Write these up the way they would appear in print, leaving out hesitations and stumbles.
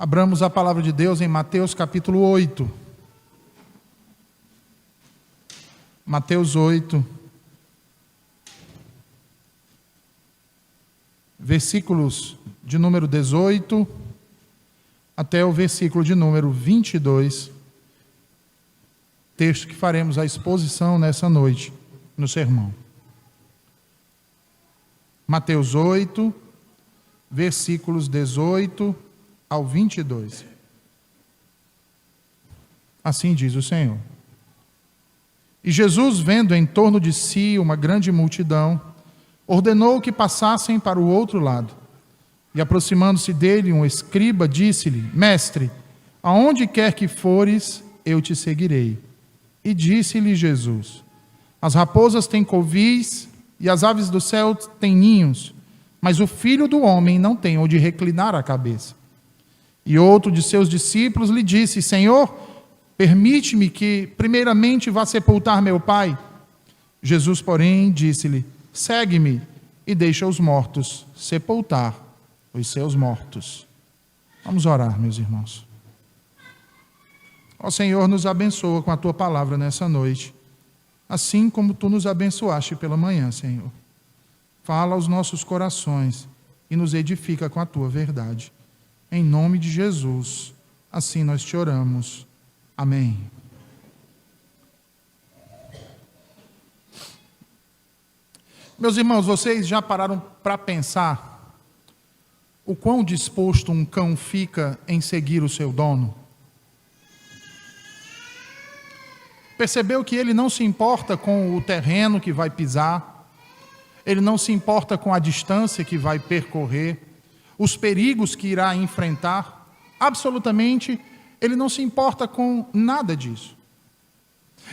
Abramos a palavra de Deus em Mateus capítulo 8. Mateus 8, versículos de número 18 até o versículo de número 22, texto que faremos a exposição nessa noite no sermão. Mateus 8, versículos 18 ao 22. Assim diz o Senhor. E Jesus, vendo em torno de si uma grande multidão, ordenou que passassem para o outro lado. E aproximando-se dele um escriba, disse-lhe: Mestre, aonde quer que fores, eu te seguirei. E disse-lhe Jesus: As raposas têm covis e as aves do céu têm ninhos, mas o Filho do Homem não tem onde reclinar a cabeça. E outro de seus discípulos lhe disse: Senhor, permite-me que primeiramente vá sepultar meu pai. Jesus, porém, disse-lhe: Segue-me e deixa os mortos sepultar os seus mortos. Vamos orar, meus irmãos. Ó Senhor, nos abençoa com a Tua palavra nessa noite, assim como Tu nos abençoaste pela manhã, Senhor. Fala aos nossos corações e nos edifica com a Tua verdade. Em nome de Jesus, assim nós te oramos. Amém. Meus irmãos, vocês já pararam para pensar o quão disposto um cão fica em seguir o seu dono? Percebeu que ele não se importa com o terreno que vai pisar, ele não se importa com a distância que vai percorrer, os perigos que irá enfrentar, absolutamente, ele não se importa com nada disso.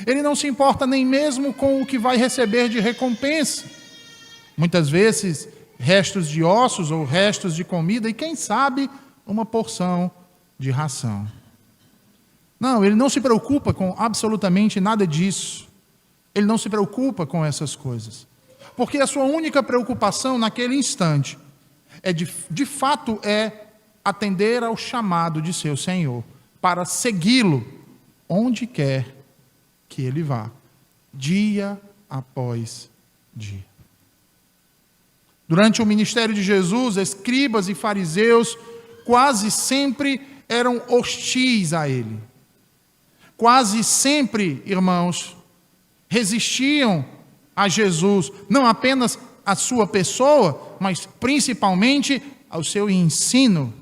Ele não se importa nem mesmo com o que vai receber de recompensa. Muitas vezes, restos de ossos ou restos de comida e, quem sabe, uma porção de ração. Não, ele não se preocupa com absolutamente nada disso. Ele não se preocupa com essas coisas. Porque a sua única preocupação naquele instante de fato atender ao chamado de seu Senhor, para segui-lo onde quer que ele vá, dia após dia. Durante o ministério de Jesus, escribas e fariseus quase sempre eram hostis a ele. Quase sempre, irmãos, resistiam a Jesus, não apenas à sua pessoa, mas principalmente ao seu ensino,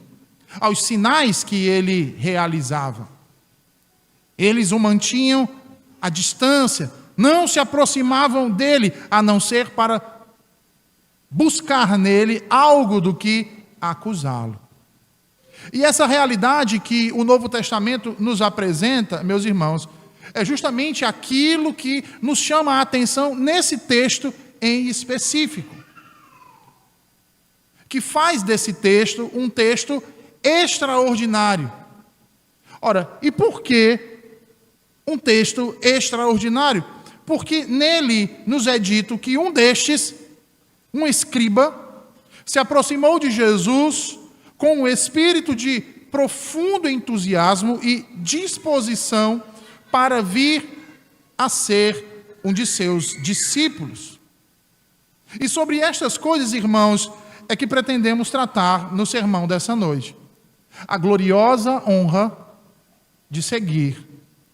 aos sinais que ele realizava. Eles o mantinham à distância, não se aproximavam dele, a não ser para buscar nele algo do que acusá-lo. E essa realidade que o Novo Testamento nos apresenta, meus irmãos, é justamente aquilo que nos chama a atenção nesse texto em específico, que faz desse texto um texto extraordinário. Ora, e por que um texto extraordinário? Porque nele nos é dito que um destes, um escriba, se aproximou de Jesus com um espírito de profundo entusiasmo e disposição para vir a ser um de seus discípulos. E sobre estas coisas, irmãos, é que pretendemos tratar no sermão dessa noite. A gloriosa honra de seguir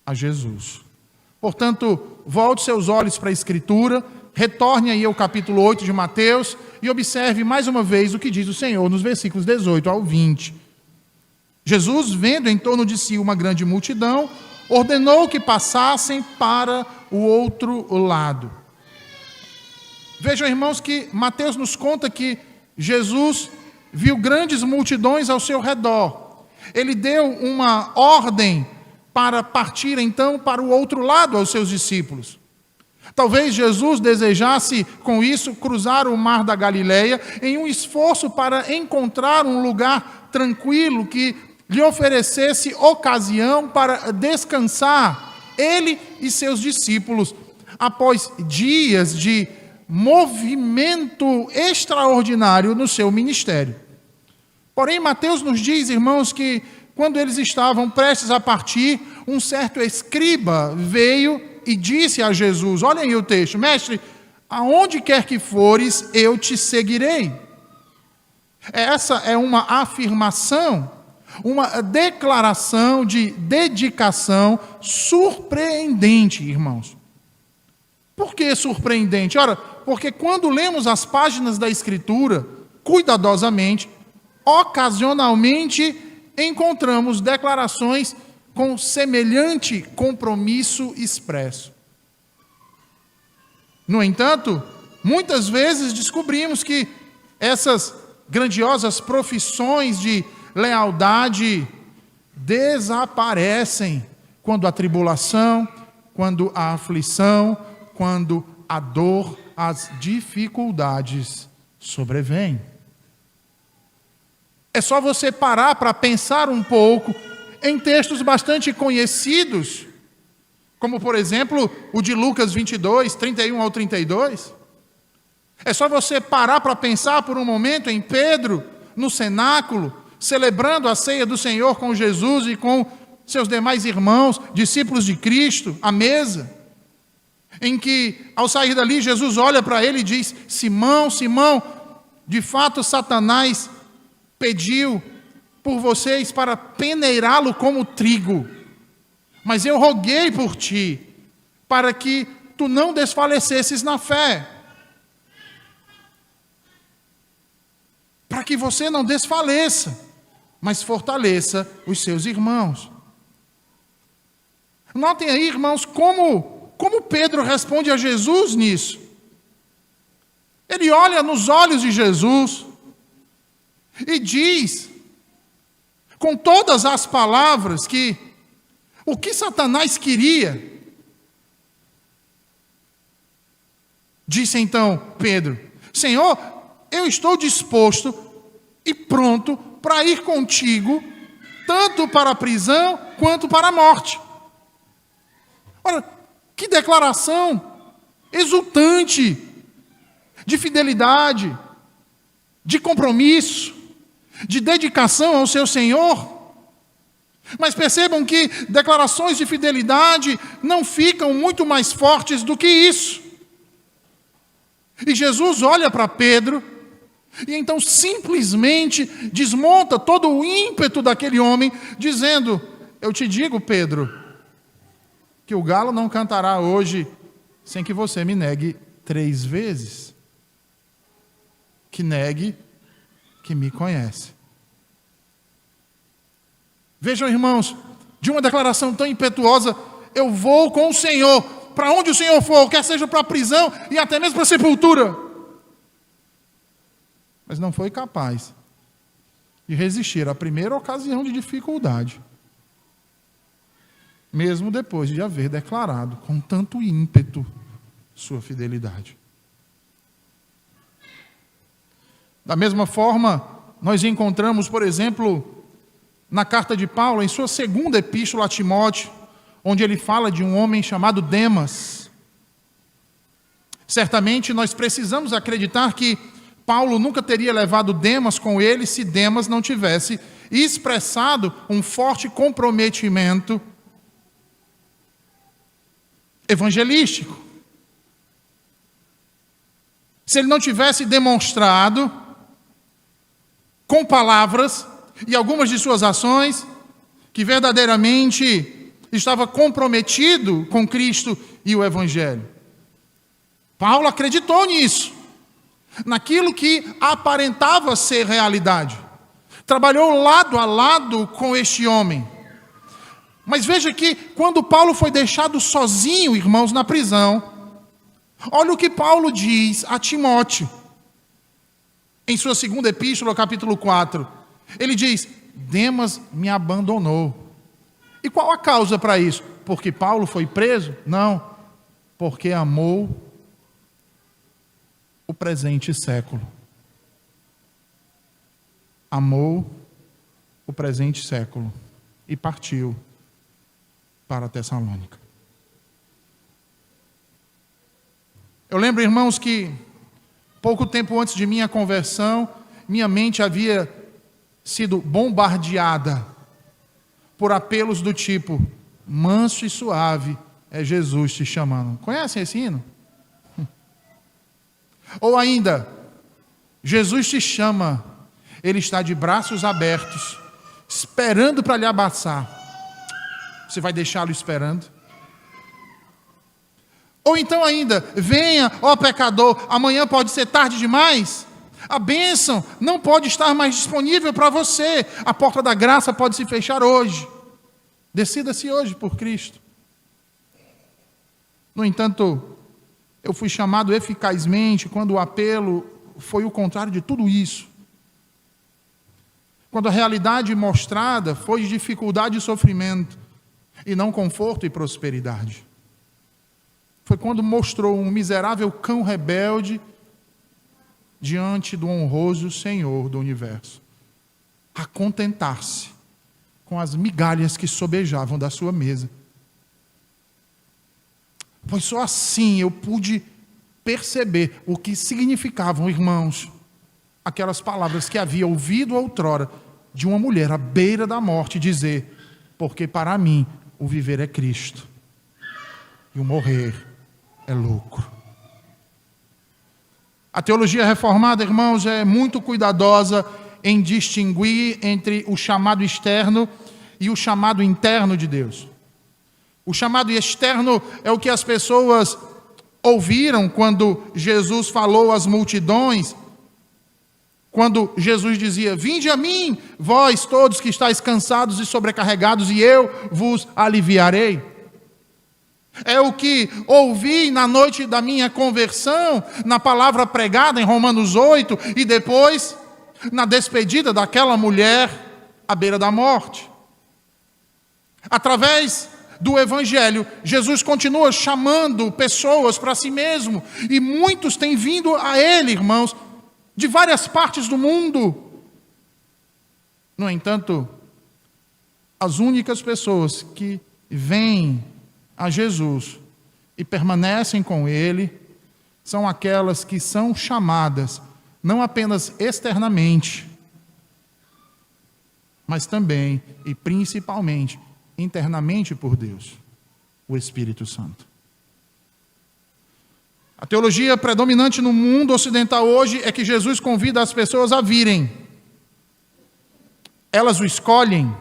a Jesus. Portanto, volte seus olhos para a Escritura, retorne aí ao capítulo 8 de Mateus e observe mais uma vez o que diz o Senhor nos versículos 18 ao 20. Jesus, vendo em torno de si uma grande multidão, ordenou que passassem para o outro lado. Vejam, irmãos, que Mateus nos conta que Jesus viu grandes multidões ao seu redor. Ele deu uma ordem para partir então para o outro lado aos seus discípulos. Talvez Jesus desejasse, com isso, cruzar o mar da Galileia em um esforço para encontrar um lugar tranquilo que lhe oferecesse ocasião para descansar, ele e seus discípulos, após dias de movimento extraordinário no seu ministério. Porém, Mateus nos diz, irmãos, que quando eles estavam prestes a partir, um certo escriba veio e disse a Jesus, olhem aí o texto, mestre, aonde quer que fores, eu te seguirei. Essa é uma afirmação, uma declaração de dedicação surpreendente, irmãos. Por que surpreendente? Ora, porque quando lemos as páginas da Escritura, cuidadosamente, ocasionalmente, encontramos declarações com semelhante compromisso expresso. No entanto, muitas vezes descobrimos que essas grandiosas profissões de lealdade desaparecem quando a tribulação, quando a aflição, quando a dor, as dificuldades sobrevêm. É só você parar para pensar um pouco em textos bastante conhecidos, como por exemplo o de Lucas 22, 31 ao 32. É só você parar para pensar por um momento em Pedro, no cenáculo, celebrando a ceia do Senhor com Jesus e com seus demais irmãos, discípulos de Cristo, à mesa, em que, ao sair dali, Jesus olha para ele e diz, Simão, Simão, de fato Satanás pediu por vocês para peneirá-lo como trigo, mas eu roguei por ti, para que tu não desfalecesses na fé. Para que você não desfaleça, mas fortaleça os seus irmãos. Notem aí, irmãos, como Pedro responde a Jesus nisso. Ele olha nos olhos de Jesus e diz, com todas as palavras, que o que Satanás queria. Disse então Pedro, Senhor, eu estou disposto e pronto para ir contigo, tanto para a prisão quanto para a morte. Ora, que declaração exultante, de fidelidade, de compromisso, de dedicação ao seu Senhor. Mas percebam que declarações de fidelidade não ficam muito mais fortes do que isso. E Jesus olha para Pedro e então simplesmente desmonta todo o ímpeto daquele homem, dizendo, eu te digo, Pedro, que o galo não cantará hoje sem que você me negue 3 vezes. Que negue que me conhece. Vejam, irmãos, de uma declaração tão impetuosa, eu vou com o Senhor, para onde o Senhor for, quer seja para a prisão e até mesmo para a sepultura. Mas não foi capaz de resistir à primeira ocasião de dificuldade, mesmo depois de haver declarado com tanto ímpeto sua fidelidade. Da mesma forma, nós encontramos, por exemplo, na carta de Paulo, em sua segunda epístola a Timóteo, onde ele fala de um homem chamado Demas. Certamente nós precisamos acreditar que Paulo nunca teria levado Demas com ele se Demas não tivesse expressado um forte comprometimento evangelístico. Se ele não tivesse demonstrado com palavras e algumas de suas ações que verdadeiramente estava comprometido com Cristo e o Evangelho. Paulo acreditou nisso, naquilo que aparentava ser realidade. Trabalhou lado a lado com este homem. Mas veja que quando Paulo foi deixado sozinho, irmãos, na prisão, olha o que Paulo diz a Timóteo. Em sua segunda epístola, capítulo 4, ele diz, Demas me abandonou. E qual a causa para isso? Porque Paulo foi preso? Não, porque amou o presente século. Amou o presente século e partiu para Tessalônica. Eu lembro, irmãos, que pouco tempo antes de minha conversão, minha mente havia sido bombardeada por apelos do tipo: manso e suave é Jesus te chamando. Conhecem esse hino? Ou ainda: Jesus te chama, Ele está de braços abertos, esperando para lhe abraçar. Você vai deixá-lo esperando? Ou então ainda: venha, ó pecador, amanhã pode ser tarde demais. A bênção não pode estar mais disponível para você. A porta da graça pode se fechar hoje. Decida-se hoje por Cristo. No entanto, eu fui chamado eficazmente quando o apelo foi o contrário de tudo isso. Quando a realidade mostrada foi de dificuldade e sofrimento, e não conforto e prosperidade. Foi quando mostrou um miserável cão rebelde diante do honroso Senhor do universo, a contentar-se com as migalhas que sobejavam da sua mesa. Pois só assim eu pude perceber o que significavam, irmãos, aquelas palavras que havia ouvido outrora de uma mulher à beira da morte dizer: porque para mim o viver é Cristo e o morrer é lucro. A teologia reformada, irmãos, é muito cuidadosa em distinguir entre o chamado externo e o chamado interno de Deus. O chamado externo é o que as pessoas ouviram quando Jesus falou às multidões, quando Jesus dizia: vinde a mim, vós todos que estáis cansados e sobrecarregados, e eu vos aliviarei. É o que ouvi na noite da minha conversão, na palavra pregada em Romanos 8, e depois na despedida daquela mulher à beira da morte. Através do Evangelho, Jesus continua chamando pessoas para si mesmo, e muitos têm vindo a Ele, irmãos, de várias partes do mundo. No entanto, as únicas pessoas que vêm a Jesus e permanecem com Ele são aquelas que são chamadas não apenas externamente, mas também e principalmente internamente por Deus, o Espírito Santo. A teologia predominante no mundo ocidental hoje é que Jesus convida as pessoas a virem. Elas o escolhem,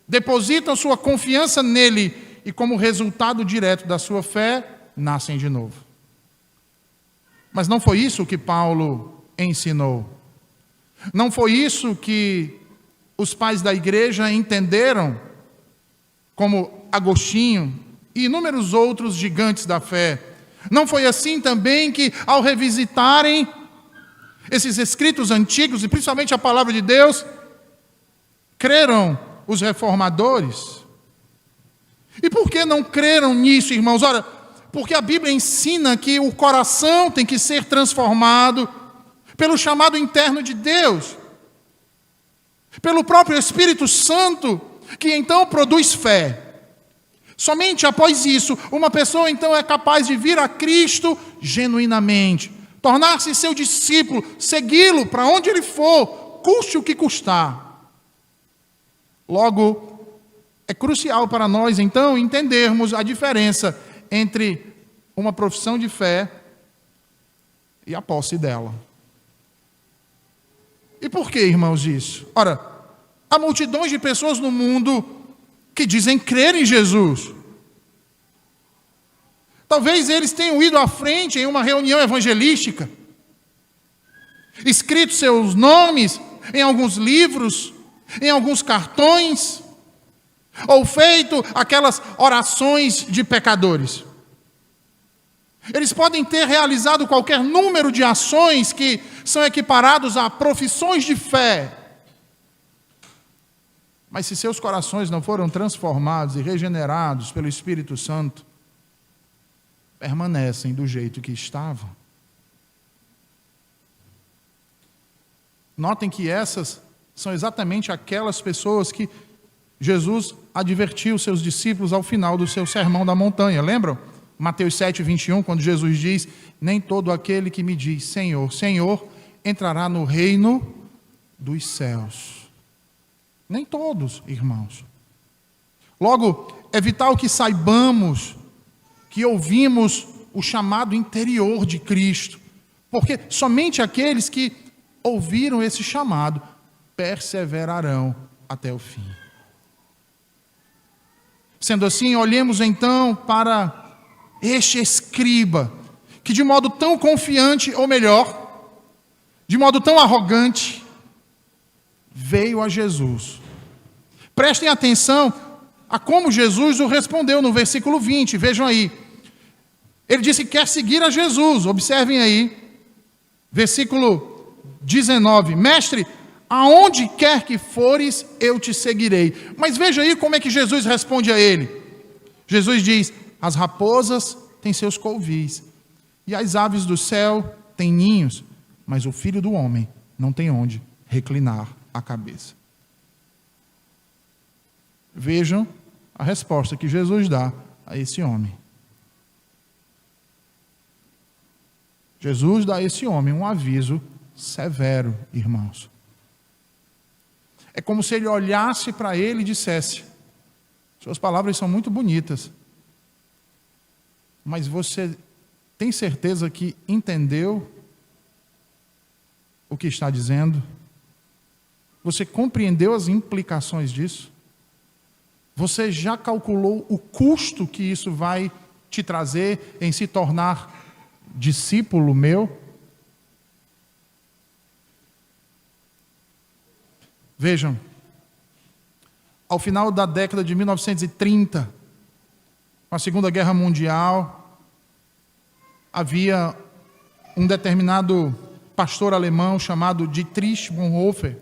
depositam sua confiança nele e, como resultado direto da sua fé, nascem de novo. Mas não foi isso que Paulo ensinou. Não foi isso que os pais da igreja entenderam, como Agostinho e inúmeros outros gigantes da fé. Não foi assim também que, ao revisitarem esses escritos antigos, e principalmente a palavra de Deus, creram os reformadores. E por que não creram nisso, irmãos? Ora, porque a Bíblia ensina que o coração tem que ser transformado pelo chamado interno de Deus, pelo próprio Espírito Santo, que então produz fé. Somente após isso, uma pessoa então é capaz de vir a Cristo genuinamente, tornar-se seu discípulo, segui-lo para onde ele for, custe o que custar. Logo, é crucial para nós, então, entendermos a diferença entre uma profissão de fé e a posse dela. E por que, irmãos, isso? Ora, há multidões de pessoas no mundo que dizem crer em Jesus. Talvez eles tenham ido à frente em uma reunião evangelística, escrito seus nomes em alguns livros, em alguns cartões, ou feito aquelas orações de pecadores. Eles podem ter realizado qualquer número de ações que são equiparados a profissões de fé. Mas se seus corações não foram transformados e regenerados pelo Espírito Santo, permanecem do jeito que estavam. Notem que essas são exatamente aquelas pessoas que Jesus advertiu seus discípulos ao final do seu sermão da montanha. Lembram? Mateus 7, 21, quando Jesus diz: nem todo aquele que me diz Senhor, Senhor, entrará no reino dos céus, Nem todos, irmãos. Logo, é vital que saibamos, que ouvimos o chamado interior de Cristo, porque somente aqueles que ouviram esse chamado perseverarão até o fim. Sendo assim, olhemos então para este escriba, que de modo tão confiante, ou melhor, de modo tão arrogante, veio a Jesus. Prestem atenção a como Jesus o respondeu no versículo 20, vejam aí. Ele disse que quer seguir a Jesus, observem aí, versículo 19, mestre, aonde quer que fores, eu te seguirei. Mas veja aí como é que Jesus responde a ele. Jesus diz, as raposas têm seus covis, e as aves do céu têm ninhos, mas o Filho do Homem não tem onde reclinar a cabeça. Vejam a resposta que Jesus dá a esse homem. Jesus dá a esse homem um aviso severo, irmãos. É como se ele olhasse para ele e dissesse, suas palavras são muito bonitas, mas você tem certeza que entendeu o que está dizendo? Você compreendeu as implicações disso? Você já calculou o custo que isso vai te trazer em se tornar discípulo meu? Vejam, ao final da década de 1930, com a Segunda Guerra Mundial, havia um determinado pastor alemão chamado Dietrich Bonhoeffer,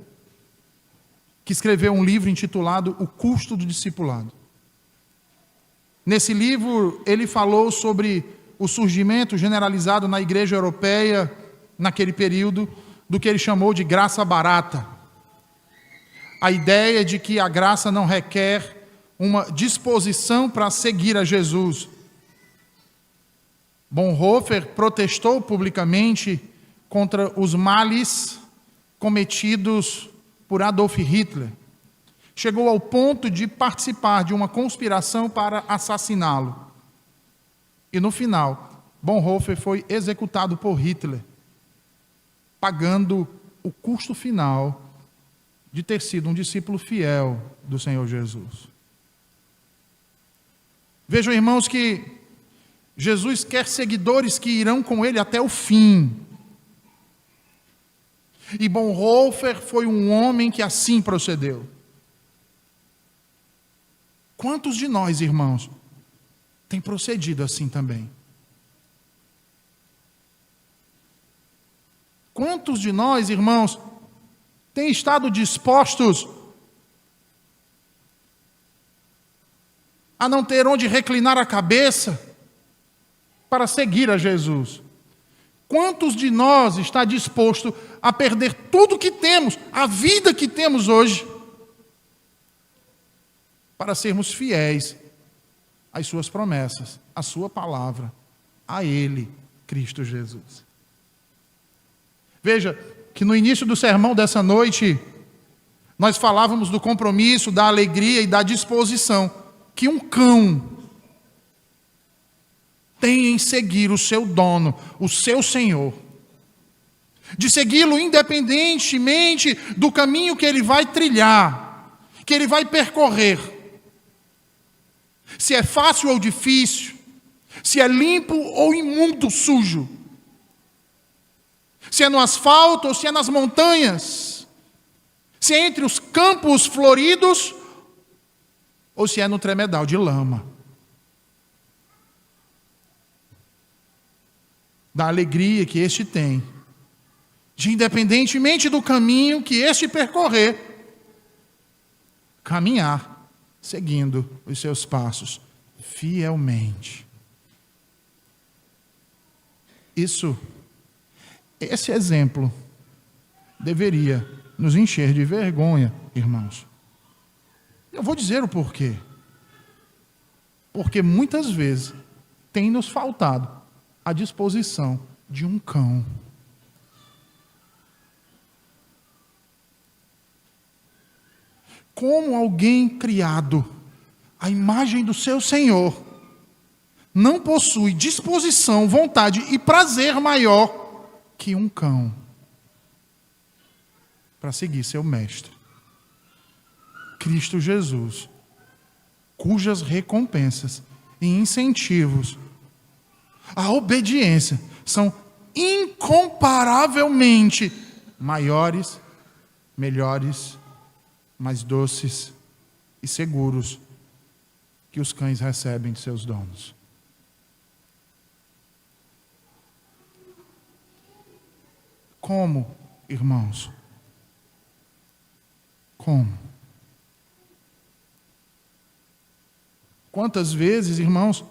que escreveu um livro intitulado O Custo do Discipulado. Nesse livro, ele falou sobre o surgimento generalizado na igreja europeia, naquele período, do que ele chamou de graça barata. A ideia de que a graça não requer uma disposição para seguir a Jesus. Bonhoeffer protestou publicamente contra os males cometidos por Adolf Hitler. Chegou ao ponto de participar de uma conspiração para assassiná-lo. E no final, Bonhoeffer foi executado por Hitler, pagando o custo final de ter sido um discípulo fiel do Senhor Jesus. Vejam, irmãos, que Jesus quer seguidores que irão com ele até o fim. E Bonhoeffer foi um homem que assim procedeu. Quantos de nós, irmãos, tem procedido assim também? Quantos de nós, irmãos, têm estado dispostos a não ter onde reclinar a cabeça para seguir a Jesus? Quantos de nós está disposto a perder tudo que temos, a vida que temos hoje, para sermos fiéis às suas promessas, à sua palavra, a Ele, Cristo Jesus? Veja que no início do sermão dessa noite, nós falávamos do compromisso, da alegria e da disposição que um cão tem em seguir o seu dono, o seu Senhor. De segui-lo independentemente do caminho que ele vai trilhar, que ele vai percorrer. Se é fácil ou difícil, se é limpo ou imundo, sujo. Se é no asfalto ou se é nas montanhas. Se é entre os campos floridos ou se é no tremedal de lama. Da alegria que este tem, de independentemente do caminho que este percorrer, caminhar, seguindo os seus passos, fielmente. Esse exemplo deveria nos encher de vergonha, irmãos. Eu vou dizer o porquê. Porque muitas vezes tem nos faltado a disposição de um cão. Como alguém criado à imagem do seu Senhor não possui disposição, vontade e prazer maior que um cão para seguir seu mestre, Cristo Jesus, cujas recompensas e incentivos à obediência são incomparavelmente maiores, melhores, mais doces e seguros que os cães recebem de seus donos. Como, irmãos? Como? Quantas vezes, irmãos,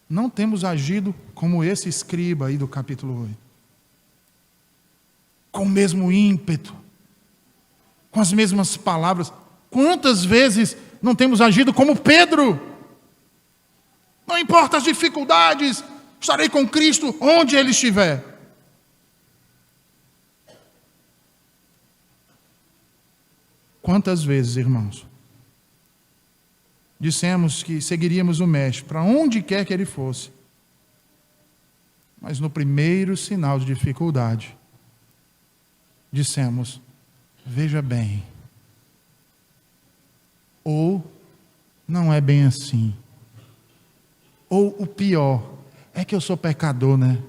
não temos agido como esse escriba aí do capítulo 8? Com o mesmo ímpeto, com as mesmas palavras. Quantas vezes não temos agido como Pedro? Não importa as dificuldades, estarei com Cristo onde Ele estiver. Quantas vezes, irmãos, dissemos que seguiríamos o Mestre para onde quer que Ele fosse, mas no primeiro sinal de dificuldade, dissemos, veja bem, ou não é bem assim, ou o pior, é que eu sou pecador, né?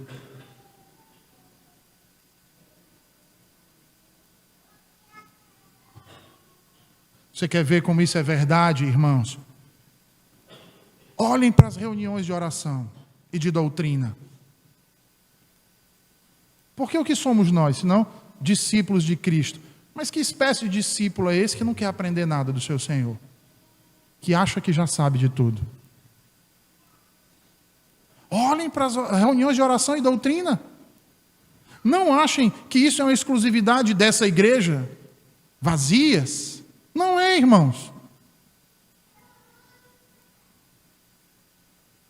Você quer ver como isso é verdade, irmãos? Olhem para as reuniões de oração e de doutrina. Porque o que somos nós, senão discípulos de Cristo? Mas que espécie de discípulo é esse que não quer aprender nada do seu Senhor? Que acha que já sabe de tudo? Olhem para as reuniões de oração e doutrina. Não achem que isso é uma exclusividade dessa igreja, vazias. Não é, irmãos.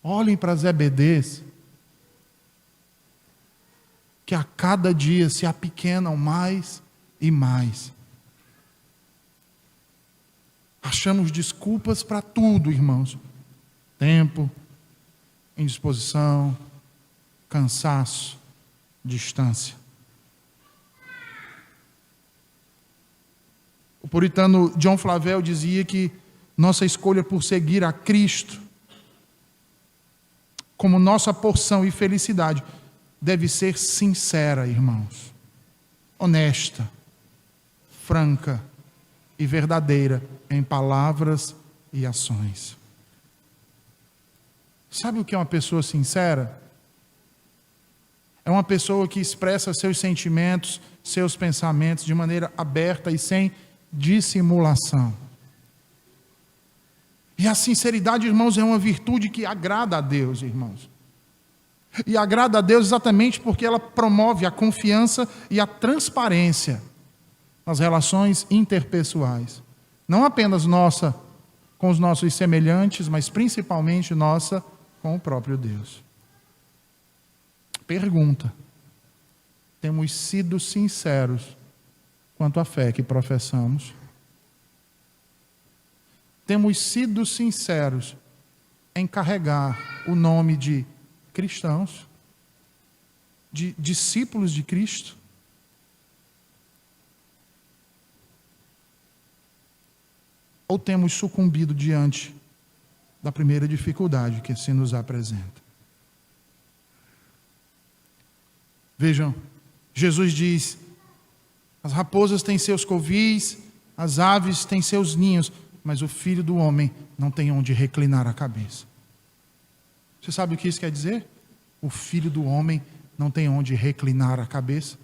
Olhem para as EBDs, que a cada dia se apequenam mais e mais. Achamos desculpas para tudo, irmãos. Tempo, indisposição, cansaço, distância. O puritano John Flavel dizia que nossa escolha por seguir a Cristo como nossa porção e felicidade deve ser sincera, irmãos, honesta, franca e verdadeira em palavras e ações. Sabe o que é uma pessoa sincera? É uma pessoa que expressa seus sentimentos, seus pensamentos de maneira aberta e sem dissimulação. E a sinceridade, irmãos, é uma virtude que agrada a Deus, irmãos. E agrada a Deus exatamente porque ela promove a confiança e a transparência nas relações interpessoais. Não apenas nossa com os nossos semelhantes, mas principalmente nossa com o próprio Deus. Pergunta: temos sido sinceros quanto à fé que professamos? Temos sido sinceros em carregar o nome de cristãos, de discípulos de Cristo? Ou temos sucumbido diante da primeira dificuldade que se nos apresenta? Vejam, Jesus diz: as raposas têm seus covis, as aves têm seus ninhos, mas o Filho do Homem não tem onde reclinar a cabeça. Você sabe o que isso quer dizer? O Filho do Homem não tem onde reclinar a cabeça.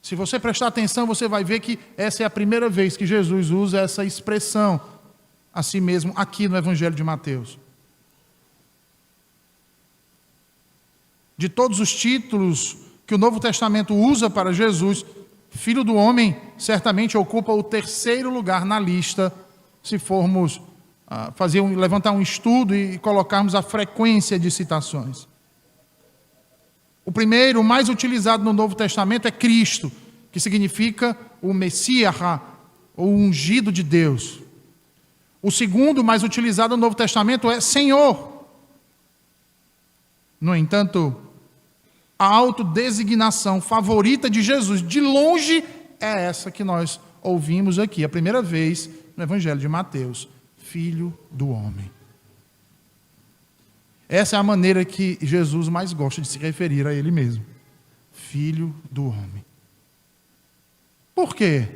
Se você prestar atenção, você vai ver que essa é a primeira vez que Jesus usa essa expressão a si mesmo aqui no Evangelho de Mateus. De todos os títulos que o Novo Testamento usa para Jesus, Filho do Homem certamente ocupa o terceiro lugar na lista, se formos levantar um estudo e colocarmos a frequência de citações. O primeiro, o mais utilizado no Novo Testamento, é Cristo, que significa o Messias, ou ungido de Deus. O segundo, mais utilizado no Novo Testamento, é Senhor. No entanto, a autodesignação favorita de Jesus, de longe, é essa que nós ouvimos aqui, a primeira vez no Evangelho de Mateus: Filho do Homem. Essa é a maneira que Jesus mais gosta de se referir a Ele mesmo. Filho do Homem. Por quê?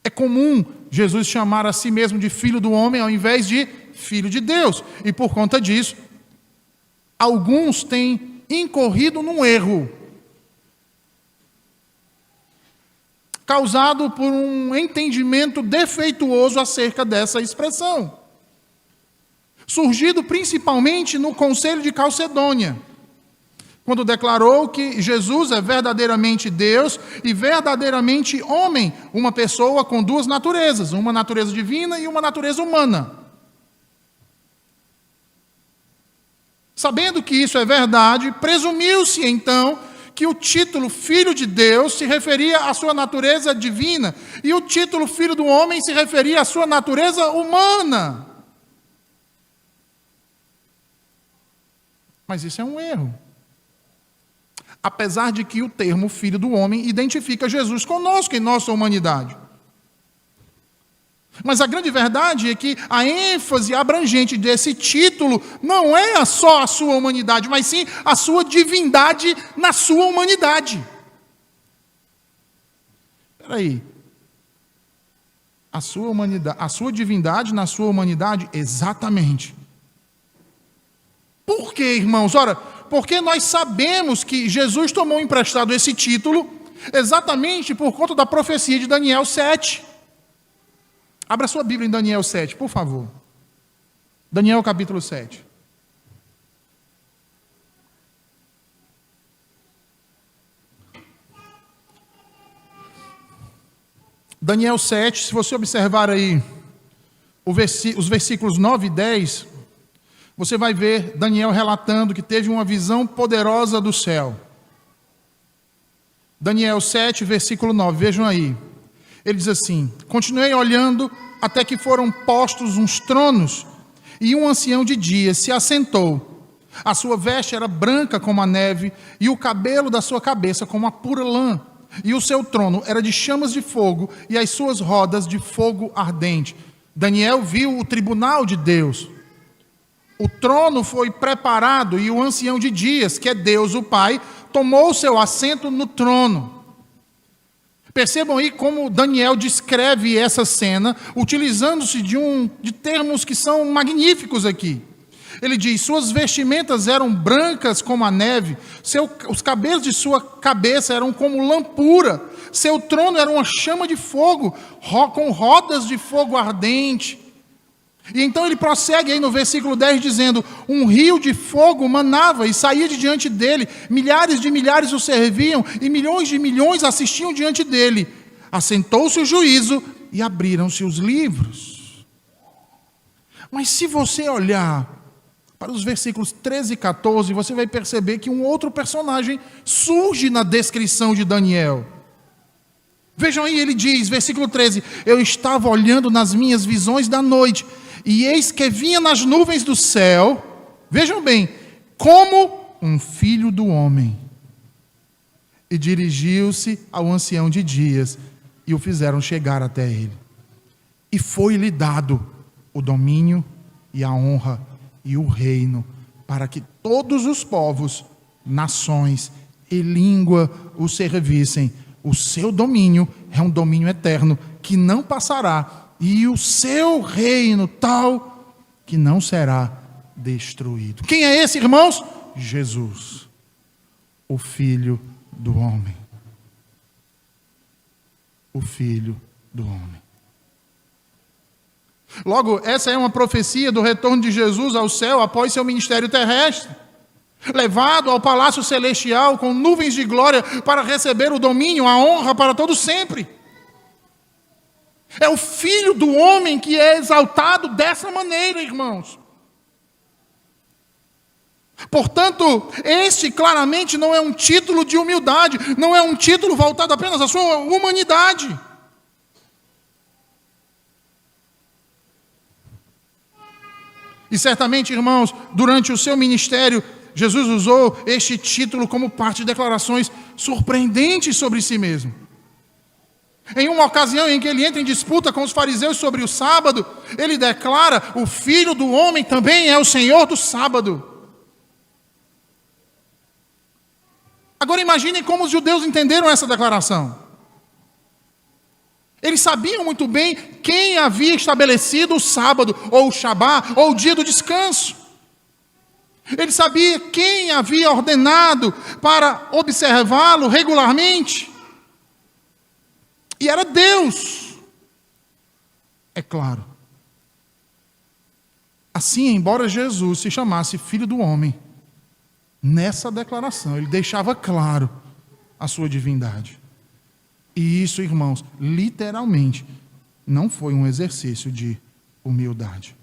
É comum Jesus chamar a si mesmo de Filho do Homem ao invés de Filho de Deus. E por conta disso, alguns têm incorrido num erro, causado por um entendimento defeituoso acerca dessa expressão, surgido principalmente no Concílio de Calcedônia, quando declarou que Jesus é verdadeiramente Deus e verdadeiramente homem, uma pessoa com duas naturezas, uma natureza divina e uma natureza humana. Sabendo que isso é verdade, presumiu-se então que o título Filho de Deus se referia à sua natureza divina e o título Filho do Homem se referia à sua natureza humana. Mas isso é um erro. Apesar de que o termo Filho do Homem identifica Jesus conosco em nossa humanidade. Mas a grande verdade é que a ênfase abrangente desse título não é só a sua humanidade, mas sim a sua divindade na sua humanidade. Espera aí. A sua divindade na sua humanidade? Exatamente. Por quê, irmãos? Ora, porque nós sabemos que Jesus tomou emprestado esse título exatamente por conta da profecia de Daniel 7. Abra sua Bíblia em Daniel 7, por favor. Daniel capítulo 7. Daniel 7, se você observar aí os versículos 9 e 10, você vai ver Daniel relatando que teve uma visão poderosa do céu. Daniel 7, versículo 9, vejam aí. Ele diz assim: continuei olhando até que foram postos uns tronos, e um ancião de dias se assentou. A sua veste era branca como a neve, e o cabelo da sua cabeça como a pura lã. E o seu trono era de chamas de fogo, e as suas rodas de fogo ardente. Daniel viu o tribunal de Deus. O trono foi preparado e o ancião de dias, que é Deus o Pai, tomou seu assento no trono. Percebam aí como Daniel descreve essa cena, utilizando-se de termos que são magníficos aqui. Ele diz: suas vestimentas eram brancas como a neve, os cabelos de sua cabeça eram como lã pura, seu trono era uma chama de fogo, com rodas de fogo ardente. E então ele prossegue aí no versículo 10 dizendo: um rio de fogo manava e saía de diante dele, milhares de milhares o serviam e milhões de milhões assistiam diante dele. Assentou-se o juízo e abriram-se os livros. Mas se você olhar para os versículos 13 e 14, você vai perceber que um outro personagem surge na descrição de Daniel. Vejam aí, ele diz, versículo 13: eu estava olhando nas minhas visões da noite, e eis que vinha nas nuvens do céu, vejam bem, como um filho do homem. E dirigiu-se ao ancião de dias, e o fizeram chegar até ele. E foi-lhe dado o domínio e a honra e o reino, para que todos os povos, nações e língua o servissem. O seu domínio é um domínio eterno, que não passará, e o seu reino tal, que não será destruído. Quem é esse, irmãos? Jesus, o Filho do Homem. O Filho do Homem. Logo, essa é uma profecia do retorno de Jesus ao céu após seu ministério terrestre, levado ao palácio celestial com nuvens de glória para receber o domínio, a honra para todo sempre. É o Filho do Homem que é exaltado dessa maneira, irmãos. Portanto, este claramente não é um título de humildade, não é um título voltado apenas à sua humanidade. E certamente, irmãos, durante o seu ministério, Jesus usou este título como parte de declarações surpreendentes sobre si mesmo. Em uma ocasião em que ele entra em disputa com os fariseus sobre o sábado, ele declara: o Filho do Homem também é o Senhor do sábado. Agora imaginem como os judeus entenderam essa declaração. Eles sabiam muito bem quem havia estabelecido o sábado, ou o Shabá, ou o dia do descanso. Eles sabiam quem havia ordenado para observá-lo regularmente. E era Deus. É claro. Assim, embora Jesus se chamasse Filho do Homem, nessa declaração ele deixava claro a sua divindade. E isso, irmãos, literalmente não foi um exercício de humildade.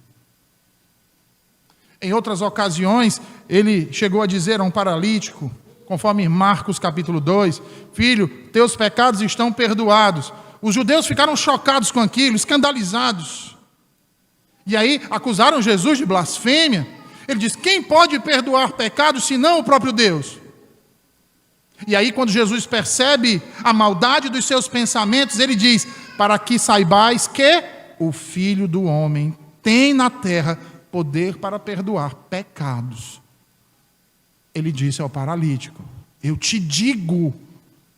Em outras ocasiões, ele chegou a dizer a um paralítico, conforme Marcos capítulo 2, filho, teus pecados estão perdoados. Os judeus ficaram chocados com aquilo, escandalizados. E aí acusaram Jesus de blasfêmia. Ele diz, quem pode perdoar pecados senão o próprio Deus? E aí quando Jesus percebe a maldade dos seus pensamentos, ele diz, para que saibais que o Filho do Homem tem na terra poder para perdoar pecados. Ele disse ao paralítico, eu te digo,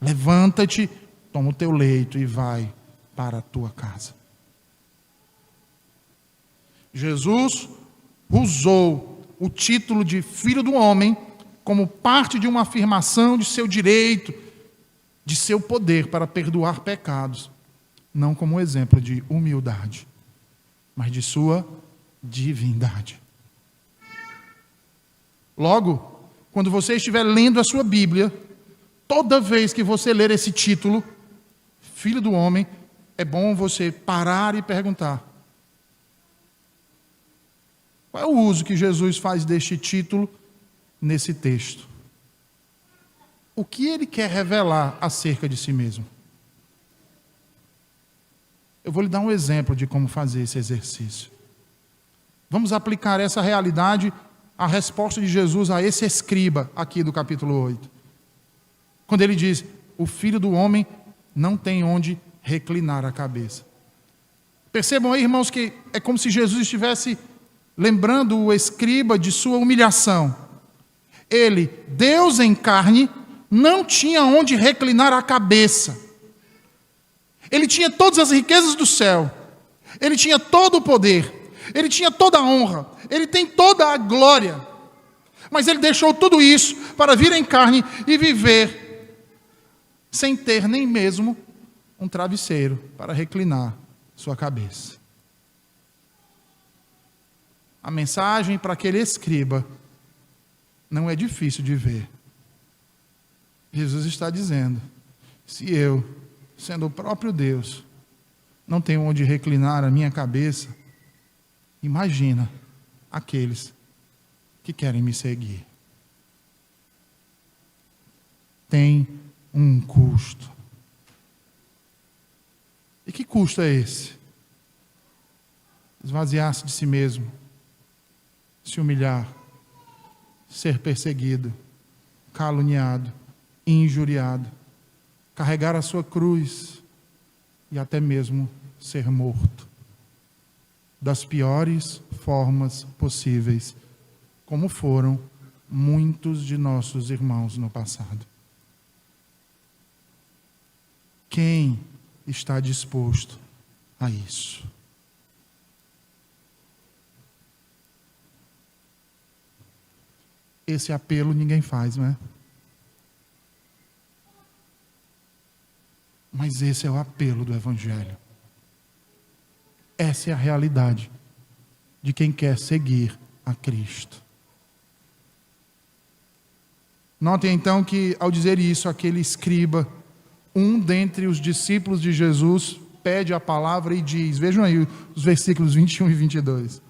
levanta-te, toma o teu leito e vai para a tua casa. Jesus usou o título de Filho do Homem como parte de uma afirmação de seu direito, de seu poder para perdoar pecados, não como exemplo de humildade, mas de sua divindade. Logo, quando você estiver lendo a sua Bíblia, toda vez que você ler esse título, Filho do Homem, é bom você parar e perguntar, qual é o uso que Jesus faz deste título nesse texto? O que ele quer revelar acerca de si mesmo? Eu vou lhe dar um exemplo de como fazer esse exercício. Vamos aplicar essa realidade à resposta de Jesus a esse escriba aqui do capítulo 8. Quando ele diz, o Filho do Homem não tem onde reclinar a cabeça. Percebam aí, irmãos, que é como se Jesus estivesse lembrando o escriba de sua humilhação. Ele, Deus em carne, não tinha onde reclinar a cabeça. Ele tinha todas as riquezas do céu. Ele tinha todo o poder. Ele tinha toda a honra. Ele tem toda a glória. Mas ele deixou tudo isso para vir em carne e viver sem ter nem mesmo um travesseiro para reclinar sua cabeça. A mensagem para aquele escriba não é difícil de ver. Jesus está dizendo, se eu, sendo o próprio Deus, não tenho onde reclinar a minha cabeça, imagina aqueles que querem me seguir. Tem um custo. E que custo é esse? Esvaziar-se de si mesmo, se humilhar, ser perseguido, caluniado, injuriado, carregar a sua cruz e até mesmo ser morto. Das piores formas possíveis, como foram muitos de nossos irmãos no passado. Quem está disposto a isso? Esse apelo ninguém faz, não é? Mas esse é o apelo do Evangelho. Essa é a realidade de quem quer seguir a Cristo. Notem então que, ao dizer isso, aquele escriba, um dentre os discípulos de Jesus, pede a palavra e diz, vejam aí os versículos 21 e 22.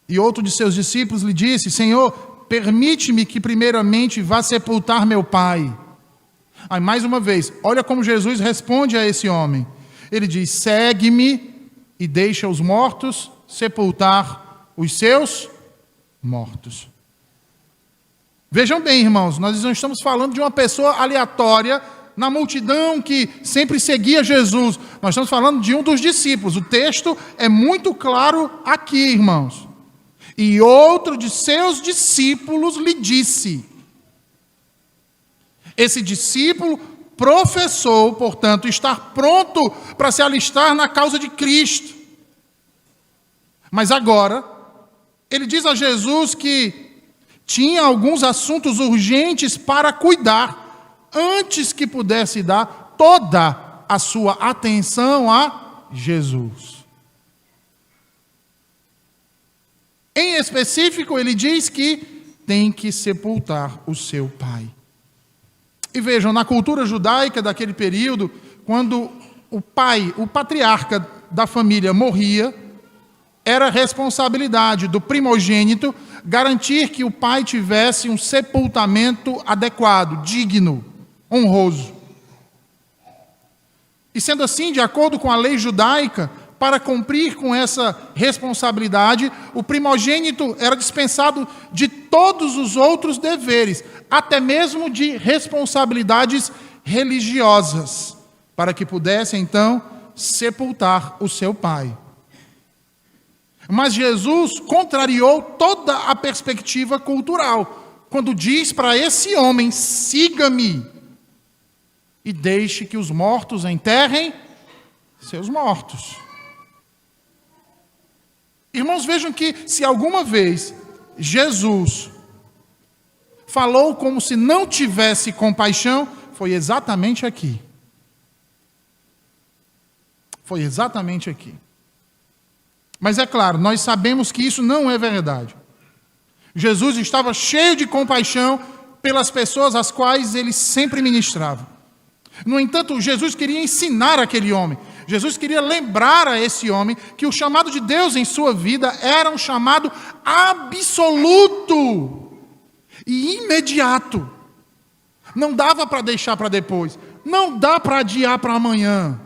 E outro de seus discípulos lhe disse: Senhor, permite-me que primeiramente vá sepultar meu pai. Aí mais uma vez, olha como Jesus responde a esse homem. Ele diz: segue-me e deixa os mortos sepultar os seus mortos. Vejam bem, irmãos, nós não estamos falando de uma pessoa aleatória na multidão que sempre seguia Jesus. Nós estamos falando de um dos discípulos. O texto é muito claro aqui, irmãos. E outro de seus discípulos lhe disse. Esse discípulo professou, portanto, estar pronto para se alistar na causa de Cristo. Mas agora, ele diz a Jesus que tinha alguns assuntos urgentes para cuidar, antes que pudesse dar toda a sua atenção a Jesus. Em específico, ele diz que tem que sepultar o seu pai. E vejam, na cultura judaica daquele período, quando o pai, o patriarca da família morria, era responsabilidade do primogênito garantir que o pai tivesse um sepultamento adequado, digno, honroso. E sendo assim, de acordo com a lei judaica, para cumprir com essa responsabilidade, o primogênito era dispensado de todos os outros deveres, até mesmo de responsabilidades religiosas, para que pudesse então sepultar o seu pai. Mas Jesus contrariou toda a perspectiva cultural, quando diz para esse homem: siga-me e deixe que os mortos enterrem seus mortos. Irmãos, vejam que se alguma vez Jesus falou como se não tivesse compaixão, foi exatamente aqui. Foi exatamente aqui. Mas é claro, nós sabemos que isso não é verdade. Jesus estava cheio de compaixão pelas pessoas às quais ele sempre ministrava. No entanto, Jesus queria ensinar aquele homem. Jesus queria lembrar a esse homem que o chamado de Deus em sua vida era um chamado absoluto e imediato. Não dava para deixar para depois. Não dá para adiar para amanhã.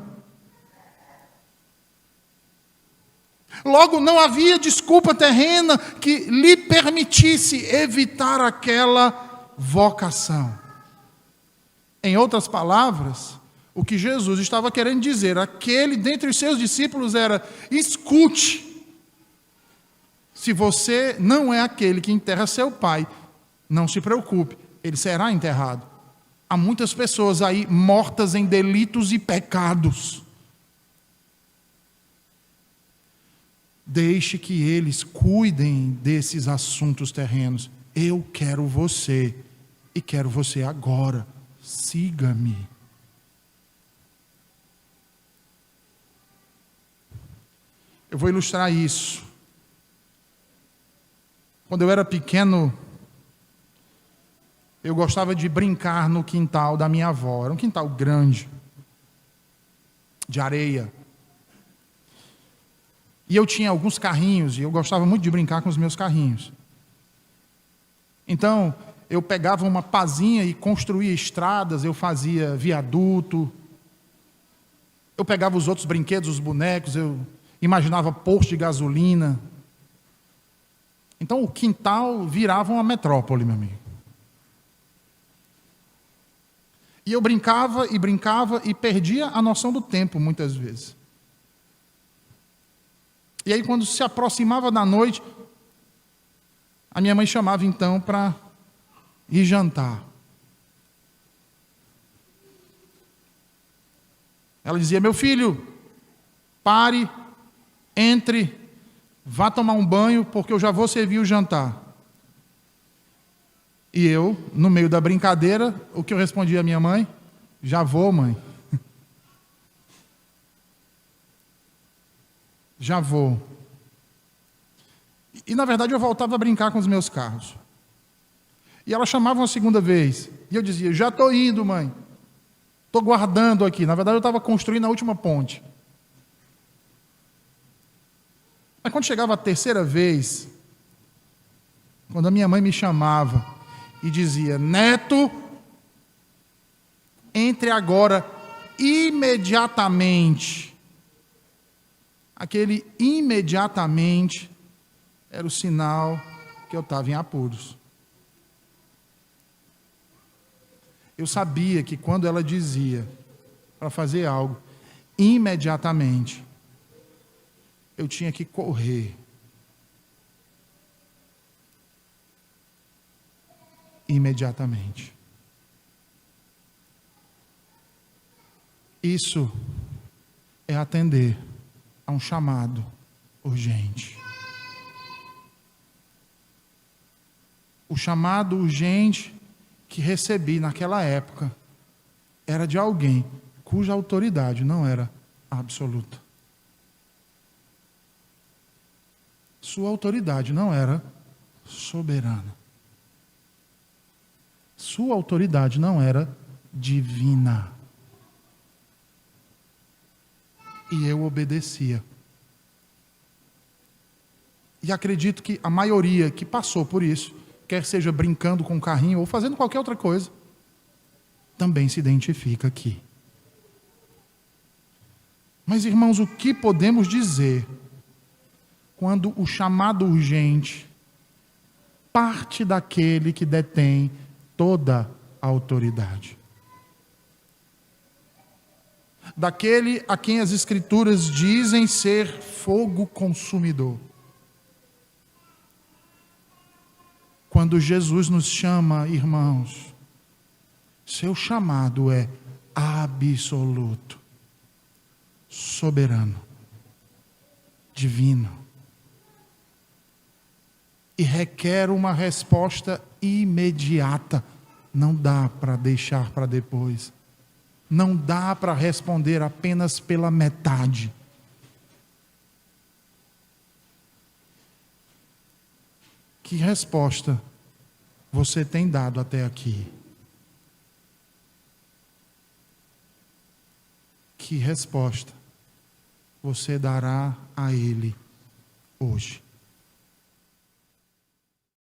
Logo, não havia desculpa terrena que lhe permitisse evitar aquela vocação. Em outras palavras, o que Jesus estava querendo dizer, aquele dentre os seus discípulos era: escute, se você não é aquele que enterra seu pai, não se preocupe, ele será enterrado. Há muitas pessoas aí mortas em delitos e pecados. Deixe que eles cuidem desses assuntos terrenos. Eu quero você, e quero você agora. Siga-me. Eu vou ilustrar isso. Quando eu era pequeno, eu gostava de brincar no quintal da minha avó. Era um quintal grande, de areia. E eu tinha alguns carrinhos, e eu gostava muito de brincar com os meus carrinhos. Então, eu pegava uma pazinha e construía estradas, eu fazia viaduto. Eu pegava os outros brinquedos, os bonecos, eu imaginava posto de gasolina. Então, o quintal virava uma metrópole, meu amigo. E eu brincava e perdia a noção do tempo, muitas vezes. E aí, quando se aproximava da noite, a minha mãe chamava então para ir jantar. Ela dizia: meu filho, pare, entre, vá tomar um banho, porque eu já vou servir o jantar. E eu, no meio da brincadeira, o que eu respondia à minha mãe? Já vou, mãe. Já vou. E na verdade eu voltava a brincar com os meus carros. E ela chamava uma segunda vez. E eu dizia: já estou indo, mãe. Estou guardando aqui. Na verdade eu estava construindo a última ponte. Mas quando chegava a terceira vez, Quando a minha mãe me chamava e dizia: Neto, entre agora imediatamente. Aquele imediatamente era o sinal que eu estava em apuros. Eu sabia que quando ela dizia para fazer algo imediatamente, eu tinha que correr. Imediatamente. Isso é atender a um chamado urgente. O chamado urgente que recebi naquela época era de alguém cuja autoridade não era absoluta. Sua autoridade não era soberana. Sua autoridade não era divina. E eu obedecia. E acredito que a maioria que passou por isso, quer seja brincando com o carrinho ou fazendo qualquer outra coisa, também se identifica aqui. Mas, irmãos, o que podemos dizer quando o chamado urgente parte daquele que detém toda a autoridade? Daquele a quem as Escrituras dizem ser fogo consumidor. Quando Jesus nos chama, irmãos, seu chamado é absoluto, soberano, divino. E requer uma resposta imediata. Não dá para deixar para depois. Não dá para responder apenas pela metade. Que resposta você tem dado até aqui? Que resposta você dará a Ele hoje?